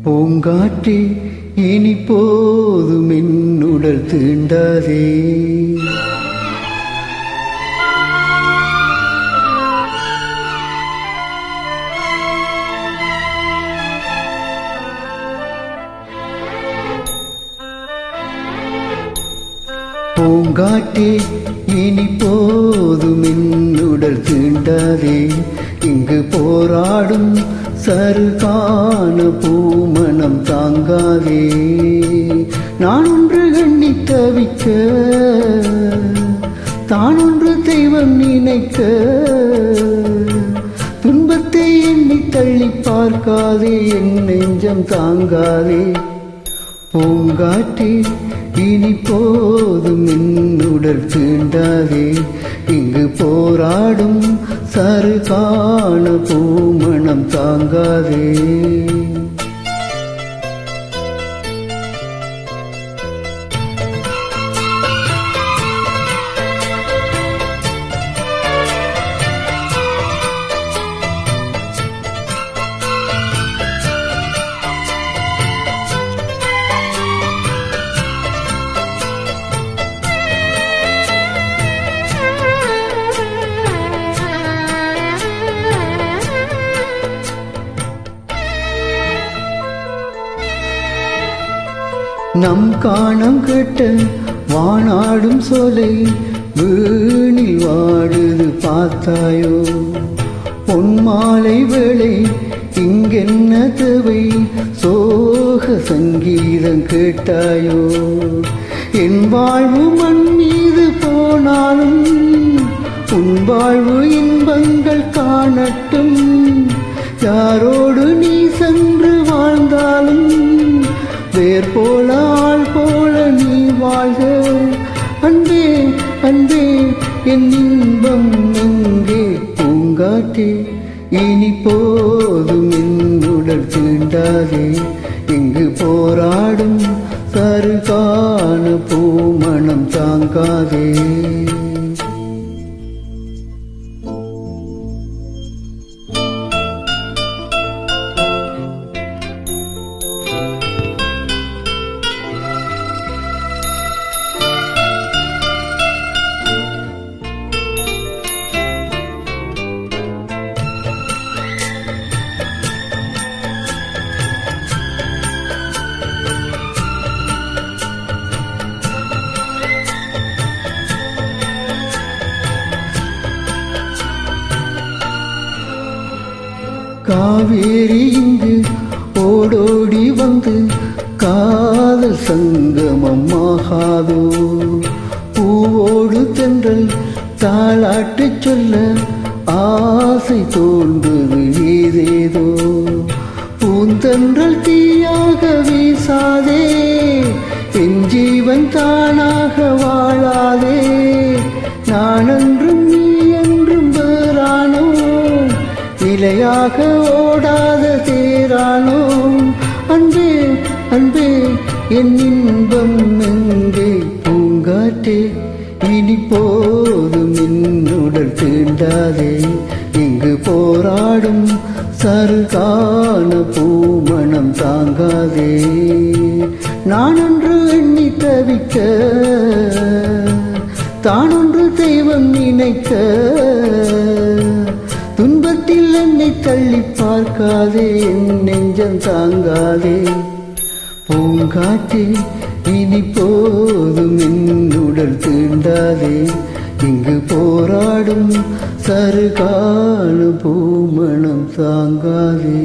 பூங்காற்றே இனி போதும் என்னுடல் தீண்டாதே. பூங்காற்றே இனி போதும் என்னுடல் தீண்டாதே. இங்கு போராடும் சருகான பூமணம் தாங்காதே. நான் ஒன்று எண்ணி தவிக்க, தான் ஒன்று தெய்வம் நினைக்க, துன்பத்தை எண்ணி தள்ளி பார்க்காதே, என் நெஞ்சம் தாங்காதே. பூங்காற்றே இனி போதும் என்னுடல் தீண்டாதே. இங்கு போராடும் சருகான பூமணம் தாங்காதே. நம் காணம் கெட்ட வானாடும் சோலை வீணில் வாடுது பார்த்தாயோ. பொன்மாலை வேளை இங்கென்ன தேவை, சோக சங்கீதம் கேட்டாயோ. என் வாழ்வு மண் மீது போனாலும் உன் வாழ்வு இன்பங்கள் காணட்டும். யாரோடு நீ சென்று வாழ்ந்தாலும் வேர் போல ஆள் போல நீ வாழ்க. அன்பே அன்பே என் இன்பம் எங்கே. பூங்காற்றே இனி போதும் என்னுடல் தீண்டாதே. இங்கு போராடும் சருகான பூமணம் தாங்காதே. காவேரி இங்கு ஓடோடி வந்து காதல் சங்கமம் ஆகாதோ. பூவோடு தென்றல் தாளாட்டு சொல்ல ஆசை தோன்றுது ஏதேதோ. பூந்தென்றல் தீயாக வீசாதே, என் ஜீவன் தானாக வாழாதே. நான் என்றும் நீ என்றும் வேறானோ, நிலையாக ஓடாத தேரானோ. அன்பே அன்பே என் இன்பம் எங்கே. பூங்காற்றே இனி போதும் என்னுடல் தீண்டாதே. இங்கு போராடும் சருகான பூமணம் தாங்காதே. நான் ஒன்று எண்ணி தவிக்க, தான் ஒன்று தெய்வம் நினைக்க, துன்பத்தில் என்னை தள்ளி பார்க்காதே, என் நெஞ்சம் தாங்காதே. பூங்காற்றே இனி போதும் என்னுடல் தீண்டாதே. இங்கு போராடும் சருகான பூமணம் தாங்காதே.